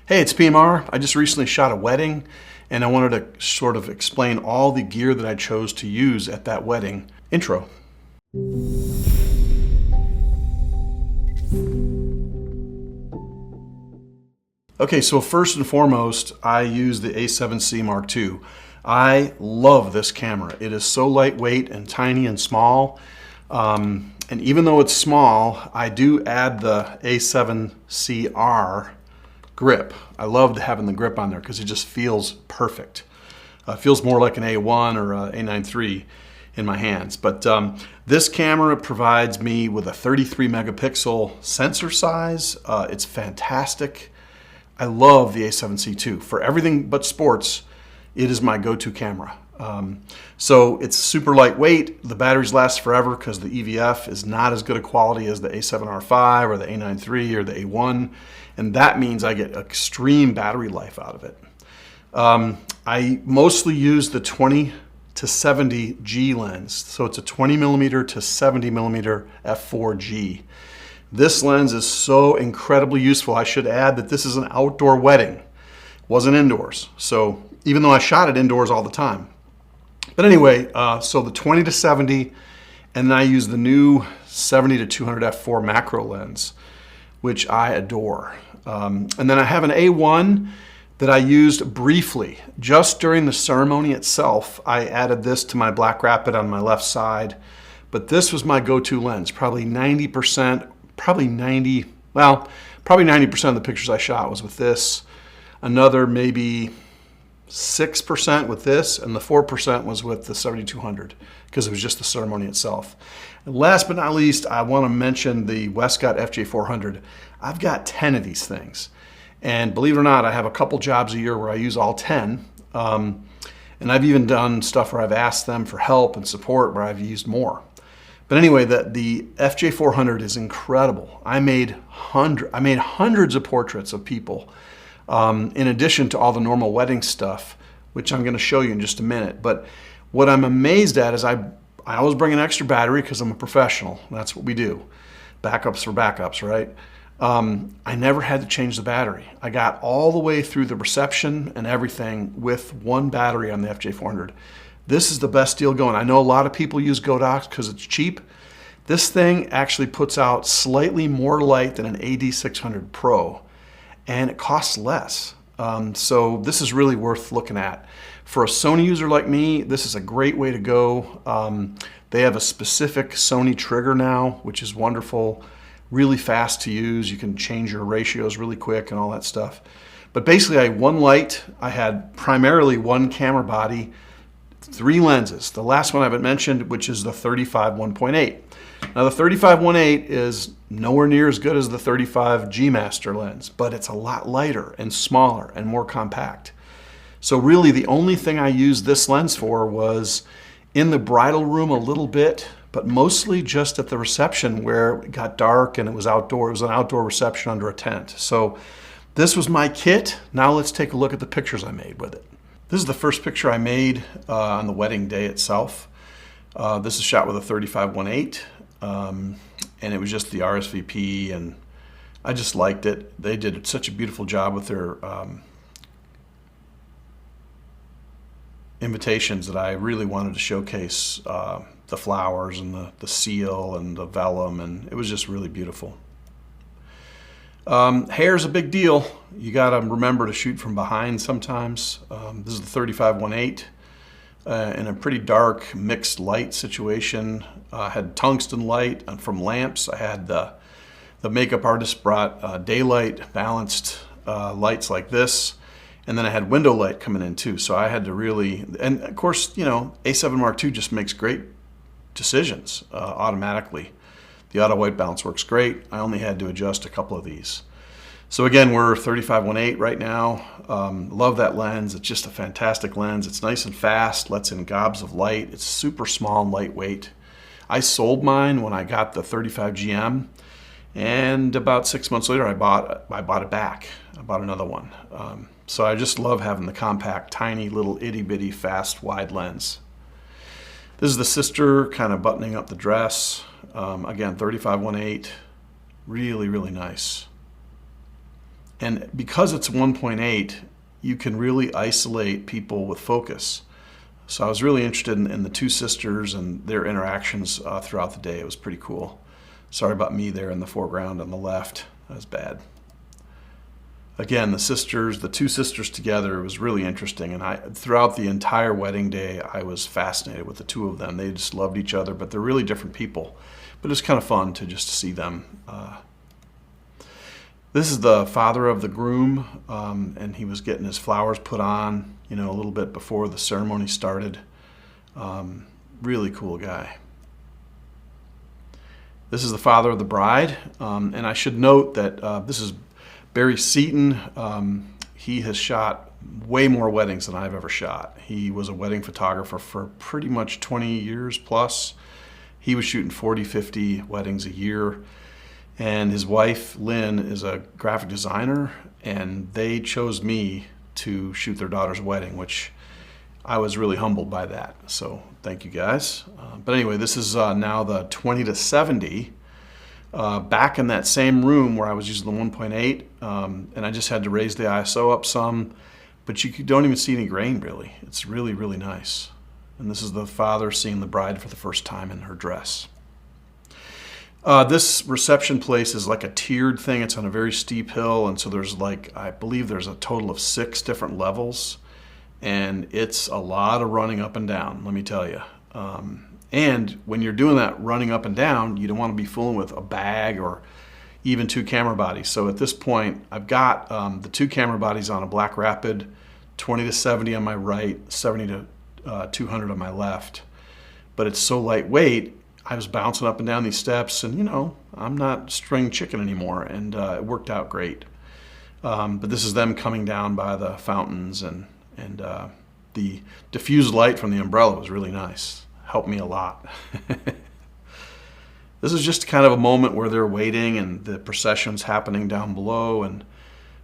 Hey, it's PMR. I just recently shot a wedding and I wanted to sort of explain all the gear that I chose to use at that wedding. Intro. Okay, so first and foremost, I use the A7C Mark II. I love this camera. It is so lightweight and tiny and small. And even though it's small, I do add the A7CR grip. I loved having the grip on there because it just feels perfect. It feels more like an A1 or a A9 III in my hands. But this camera provides me with a 33 megapixel sensor size. It's fantastic. I love the A7C II. For everything but sports, it is my go-to camera. So it's super lightweight. The batteries last forever because the EVF is not as good a quality as the A7R5 or the A9 III or the A1. And that means I get extreme battery life out of it. I mostly use the 20 to 70 G lens. So it's a 20 millimeter to 70 millimeter f4G. This lens is so incredibly useful. I should add that this is an outdoor wedding. It wasn't indoors. So even though I shot it indoors all the time. But anyway, so the 20 to 70, and then I use the new 70 to 200 f4 macro lens, which I adore. And then I have an A1 that I used briefly. Just during the ceremony itself, I added this to my Black Rapid on my left side. But this was my go-to lens, probably 90%, probably 90% of the pictures I shot was with this. Another maybe 6% with this, and the 4% was with the 7200 because it was just the ceremony itself. And last but not least, I want to mention the Wescott FJ400. I've got 10 of these things. And believe it or not, I have a couple jobs a year where I use all 10. And I've even done stuff where I've asked them for help and support where I've used more. But anyway, the FJ400 is incredible. I made hundreds of portraits of people in addition to all the normal wedding stuff, which I'm going to show you in just a minute. But what I'm amazed at is I always bring an extra battery because I'm a professional. That's what we do. Backups for backups, right? I never had to change the battery. I got all the way through the reception and everything with one battery on the FJ400. This is the best deal going. I know a lot of people use Godox because it's cheap. This thing actually puts out slightly more light than an AD600 Pro, and it costs less. So this is really worth looking at. For a Sony user like me, this is a great way to go. They have a specific Sony trigger now, which is wonderful. Really fast to use. You can change your ratios really quick and all that stuff. But basically, I had one light. I had primarily one camera body, 3 lenses. The last one I haven't mentioned, which is the 35 1.8. Now the 35 1.8 is nowhere near as good as the 35 G Master lens, but it's a lot lighter and smaller and more compact. So really the only thing I used this lens for was in the bridal room a little bit, but mostly just at the reception where it got dark and it was outdoor. It was an outdoor reception under a tent. So this was my kit. Now let's take a look at the pictures I made with it. This is the first picture I made on the wedding day itself. This is shot with a 35 1.8, and it was just the RSVP, and I just liked it. They did such a beautiful job with their invitations that I really wanted to showcase the flowers and the seal and the vellum, and it was just really beautiful. Hair is a big deal. You got to remember to shoot from behind sometimes. This is the 35 1.8 in a pretty dark mixed light situation. I had tungsten light from lamps. I had the makeup artist brought daylight balanced lights like this, and then I had window light coming in too. So I had to really, and of course, you know, A7 Mark II just makes great decisions automatically. The auto white balance works great. I only had to adjust a couple of these. So again, we're 35 1.8 right now. Love that lens. It's just a fantastic lens. It's nice and fast, lets in gobs of light. It's super small and lightweight. I sold mine when I got the 35 GM, and about 6 months later I bought it back. I bought another one. So I just love having the compact, tiny little itty bitty fast wide lens. This is the sister kind of buttoning up the dress. Again, 35 1.8, really, really nice. And because it's 1.8, you can really isolate people with focus. So I was really interested in the two sisters and their interactions throughout the day. It was pretty cool. Sorry about me there in the foreground on the left. That was bad. Again, the two sisters together, was really interesting. And throughout the entire wedding day, I was fascinated with the two of them. They just loved each other, but they're really different people. But it's kind of fun to just see them. This is the father of the groom, and he was getting his flowers put on, a little bit before the ceremony started. Really cool guy. This is the father of the bride, and I should note that this is Barry Seaton. He has shot way more weddings than I've ever shot. He was a wedding photographer for pretty much 20 years plus. He was shooting 40, 50 weddings a year. And his wife, Lynn, is a graphic designer, and they chose me to shoot their daughter's wedding, which I was really humbled by that. So thank you guys. But anyway, this is now the 20-70. Back in that same room where I was using the 1.8, and I just had to raise the ISO up some, but you don't even see any grain really. It's really, really nice. And this is the father seeing the bride for the first time in her dress. This reception place is like a tiered thing. It's on a very steep hill, and so there's I believe there's a total of 6 different levels, and it's a lot of running up and down, let me tell you. And when you're doing that running up and down, you don't want to be fooling with a bag or even 2 camera bodies. So at this point, I've got the 2 camera bodies on a Black Rapid, 20-70 on my right, 70-200 on my left. But it's so lightweight, I was bouncing up and down these steps, and I'm not string chicken anymore, and it worked out great. But this is them coming down by the fountains, and the diffused light from the umbrella was really nice. Helped me a lot. This is just kind of a moment where they're waiting, and the procession's happening down below, and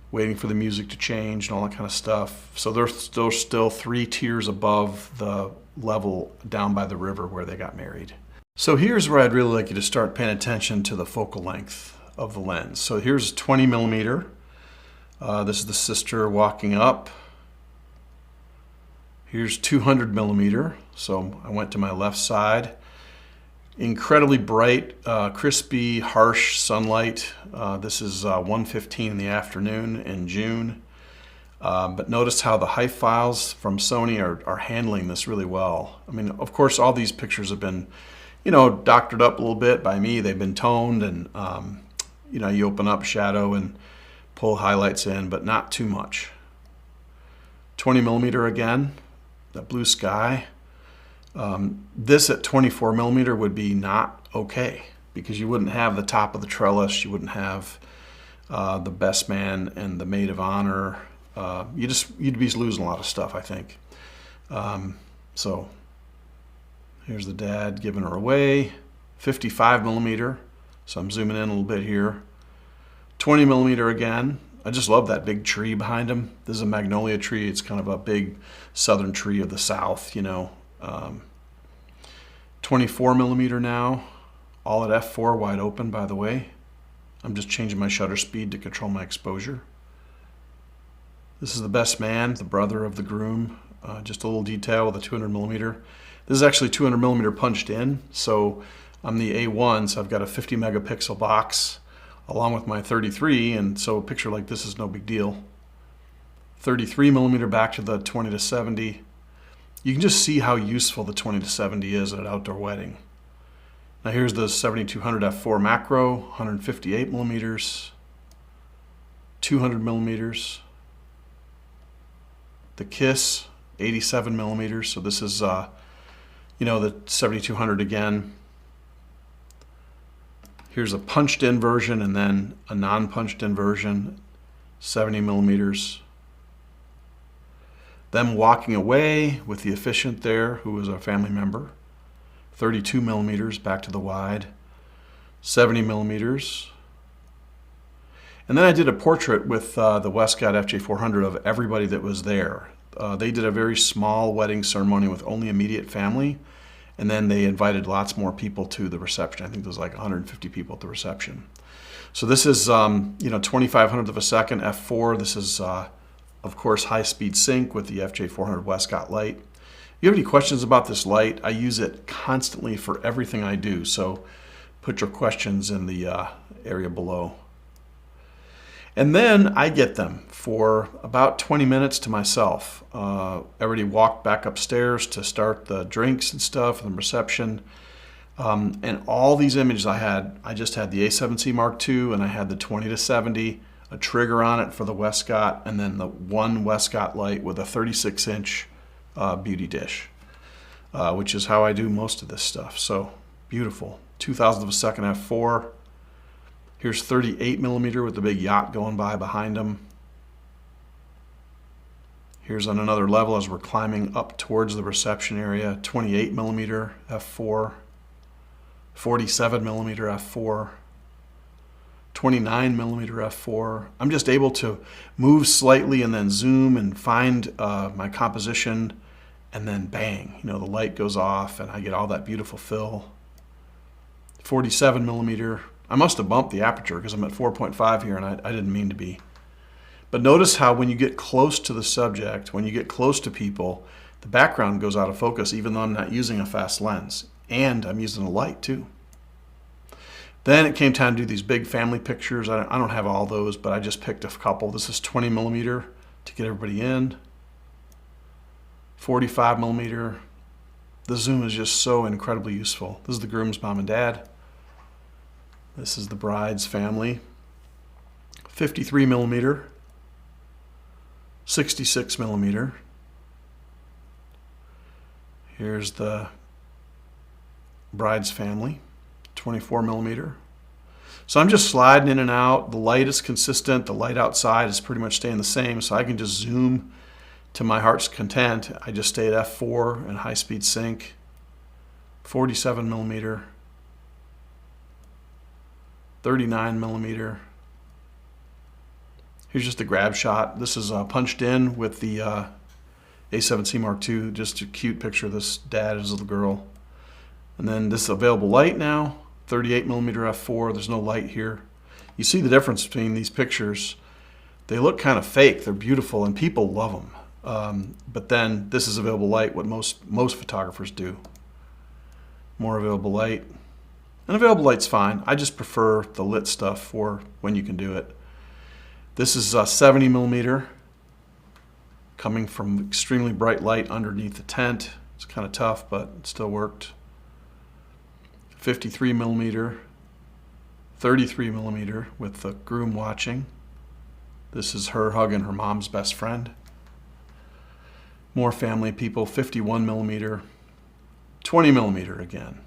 waiting for the music to change and all that kind of stuff. So they're still 3 tiers above the level down by the river where they got married. So here's where I'd really like you to start paying attention to the focal length of the lens. So here's 20 millimeter. This is the sister walking up. Here's 200 millimeter. So I went to my left side. Incredibly bright, crispy, harsh sunlight. This is 1:15 in the afternoon in June. But notice how the height files from Sony are handling this really well. I mean, of course, all these pictures have been doctored up a little bit by me. They've been toned, and you open up shadow and pull highlights in, but not too much. 20 millimeter again, that blue sky. This at 24 millimeter would be not okay, because you wouldn't have the top of the trellis, you wouldn't have the best man and the maid of honor. You'd be losing a lot of stuff, I think. So here's the dad giving her away. 55 millimeter. So I'm zooming in a little bit here. 20 millimeter again. I just love that big tree behind him. This is a magnolia tree. It's kind of a big southern tree of the South, 24 millimeter now. All at f4, wide open, by the way. I'm just changing my shutter speed to control my exposure. This is the best man, the brother of the groom. Just a little detail with a 200 millimeter. This is actually 200 millimeter punched in, so I'm the A1, so I've got a 50 megapixel box along with my 33, and so a picture like this is no big deal. 33 millimeter back to the 20-70. You can just see how useful the 20-70 is at an outdoor wedding. Now here's the 7200 f4 macro, 158 millimeters, 200 millimeters. The Kiss, 87 millimeters, so this is the 7200 again. Here's a punched in version and then a non-punched in version, 70 millimeters. Them walking away with the officiant there, who was a family member, 32 millimeters back to the wide, 70 millimeters. And then I did a portrait with the Wescott FJ400 of everybody that was there. They did a very small wedding ceremony with only immediate family, and then they invited lots more people to the reception. I think there was like 150 people at the reception. So this is, 2500th of a second f4. This is, of course, high-speed sync with the FJ400 Wescott light. If you have any questions about this light, I use it constantly for everything I do. So put your questions in the area below. And then I get them for about 20 minutes to myself. Everybody walked back upstairs to start the drinks and stuff and the reception. And all these images I just had the A7C Mark II, and I had the 20-70, a trigger on it for the Wescott, and then the one Wescott light with a 36-inch beauty dish, which is how I do most of this stuff. So beautiful. 2000th of a second f4. Here's 38mm with the big yacht going by behind him. Here's on another level as we're climbing up towards the reception area, 28mm f4. 47mm f4, 29mm f4. I'm just able to move slightly and then zoom and find my composition, and then bang, the light goes off and I get all that beautiful fill. 47mm. I must have bumped the aperture because I'm at 4.5 here and I didn't mean to be. But notice how when you get close to the subject, when you get close to people, the background goes out of focus even though I'm not using a fast lens. And I'm using a light too. Then it came time to do these big family pictures. I don't have all those, but I just picked a couple. This is 20mm to get everybody in. 45mm. The zoom is just so incredibly useful. This is the groom's mom and dad. This is the bride's family. 53mm. 66mm. Here's the bride's family, 24mm. So I'm just sliding in and out. The light is consistent. The light outside is pretty much staying the same, so I can just zoom to my heart's content. I just stay at f4 and high-speed sync. 47mm, 39mm. Here's just a grab shot. This is punched in with the A7C Mark II, just a cute picture of this dad and his little girl. And then this available light now, 38mm f4. There's no light here. You see the difference between these pictures. They look kind of fake. They're beautiful, and people love them. But then this is available light, what most photographers do. More available light. And available light's fine. I just prefer the lit stuff for when you can do it. This is 70mm, coming from extremely bright light underneath the tent. It's kind of tough, but it still worked. 53mm, 33mm with the groom watching. This is her hugging her mom's best friend. More family people, 51mm, 20mm again.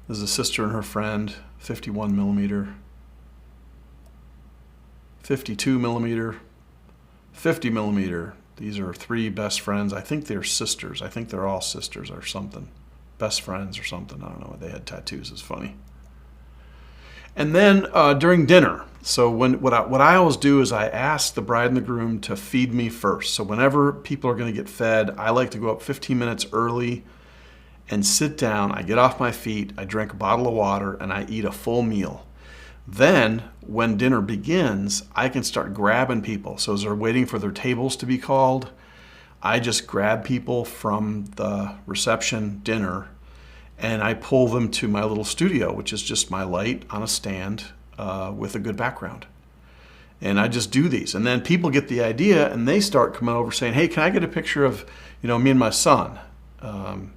This is a sister and her friend, 51mm, 52mm, 50mm. These are three best friends. I think they're sisters. I think they're all sisters or something. Best friends or something. I don't know. They had tattoos. It's funny. And then during dinner. So what I always do is I ask the bride and the groom to feed me first. So whenever people are going to get fed, I like to go up 15 minutes early and sit down. I get off my feet. I drink a bottle of water and I eat a full meal. Then when dinner begins, I can start grabbing people. So as they're waiting for their tables to be called, I just grab people from the reception dinner and I pull them to my little studio, which is just my light on a stand with a good background. And I just do these. And then people get the idea and they start coming over saying, hey, can I get a picture of me and my son? And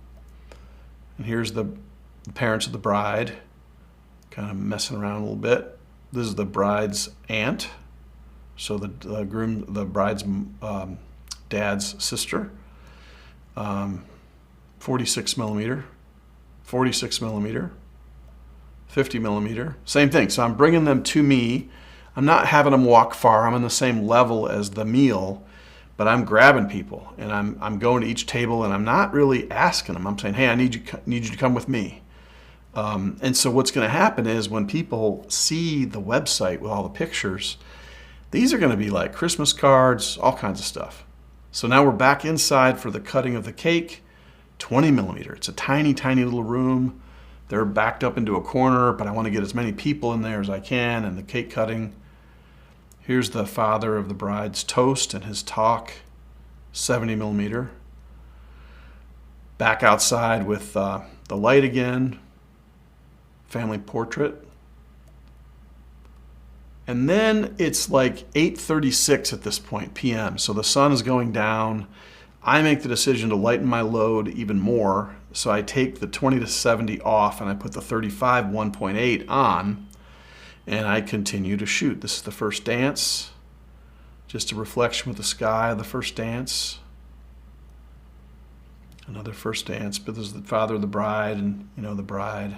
here's the parents of the bride, kind of messing around a little bit. This is the bride's aunt. So the bride's dad's sister. 46mm, 46mm, 50mm, same thing. So I'm bringing them to me. I'm not having them walk far. I'm on the same level as the meal, but I'm grabbing people and I'm going to each table and I'm not really asking them. I'm saying, hey, I need you to come with me. And so what's going to happen is when people see the website with all the pictures, these are going to be like Christmas cards, all kinds of stuff. So now we're back inside for the cutting of the cake. 20mm. It's a tiny, tiny little room. They're backed up into a corner, but I want to get as many people in there as I can, and the cake cutting. Here's the father of the bride's toast and his talk, 70 millimeter. Back outside with the light again, family portrait. And then it's like 8:36 at this point, p.m. So the sun is going down. I make the decision to lighten my load even more. So I take the 20 to 70 off and I put the 35 1.8 on, and I continue to shoot. This is the first dance, just a reflection with the sky of the first dance. Another first dance, but this is the father of the bride and, you know, the bride.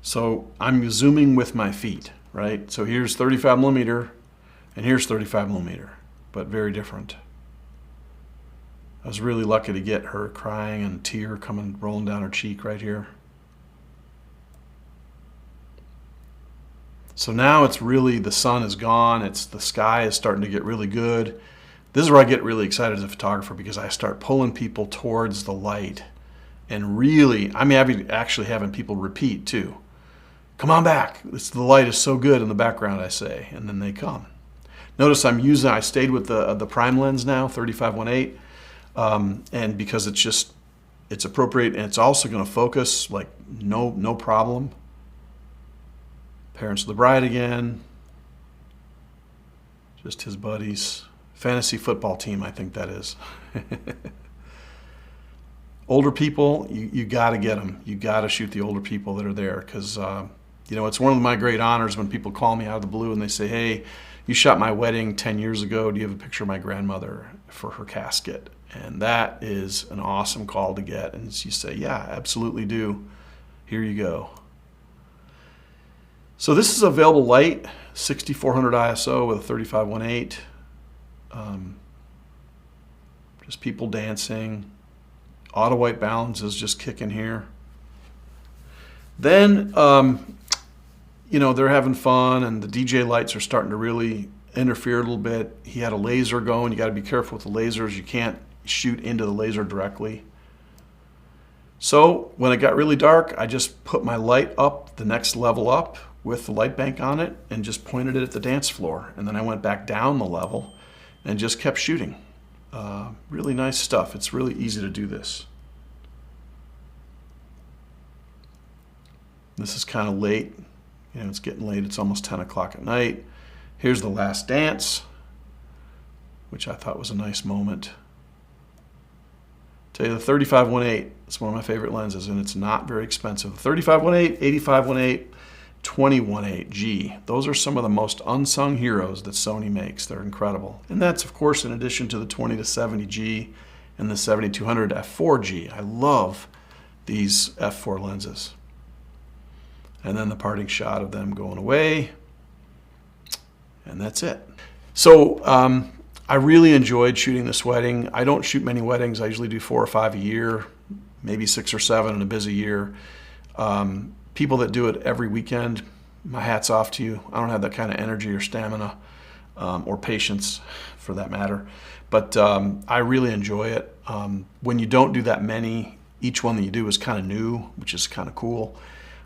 So I'm zooming with my feet, right? So here's 35 millimeter and here's 35 millimeter, but very different. I was really lucky to get her crying and a tear coming rolling down her cheek right here. So now it's really, the sun is gone. It's, the sky is starting to get really good. This is where I get really excited as a photographer, because I start pulling people towards the light and really, I'm actually having people repeat too. Come on back. The light is so good in the background, I say, and then they come. Notice I stayed with the prime lens now, 35 1.8, and because it's appropriate, and it's also going to focus like no problem. Parents of the bride again, just his buddies. Fantasy football team, I think that is. Older people, you got to get them. You got to shoot the older people that are there, because you know, it's one of my great honors when people call me out of the blue and they say, hey, you shot my wedding 10 years ago. Do you have a picture of my grandmother for her casket? And that is an awesome call to get. And you say, yeah, absolutely do. Here you go. So this is available light, 6400 ISO with a 35 1.8. Just people dancing. Auto white balance is just kicking here. Then, you know, they're having fun, and the DJ lights are starting to really interfere a little bit. He had a laser going. You got to be careful with the lasers. You can't shoot into the laser directly. So when it got really dark, I just put my light up, the next level up, with the light bank on it, and just pointed it at the dance floor. And then I went back down the level and just kept shooting. Really nice stuff. It's really easy to do this. This is kind of late. You know, it's getting late. It's almost 10 o'clock at night. Here's the last dance, which I thought was a nice moment. Tell you, the 35 1.8, it's one of my favorite lenses, and it's not very expensive. 35 1.8, 85 1.8, 20 1.8G. Those are some of the most unsung heroes that Sony makes. They're incredible. And that's, of course, in addition to the 20 to 70G and the 7200 f4G. I love these f4 lenses. And then the parting shot of them going away. And that's it. So I really enjoyed shooting this wedding. I don't shoot many weddings. I usually do 4 or 5 a year, maybe 6 or 7 in a busy year. People that do it every weekend, my hat's off to you. I don't have that kind of energy or stamina or patience, for that matter. But I really enjoy it. When you don't do that many, each one that you do is kind of new, which is kind of cool.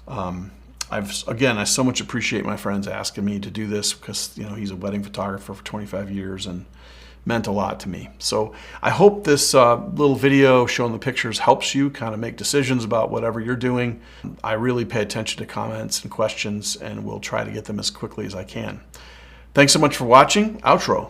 I so much appreciate my friends asking me to do this, because, you know, he's a wedding photographer for 25 years and meant a lot to me. So I hope this little video showing the pictures helps you kind of make decisions about whatever you're doing. I really pay attention to comments and questions, and we'll try to get them as quickly as I can. Thanks so much for watching. Outro.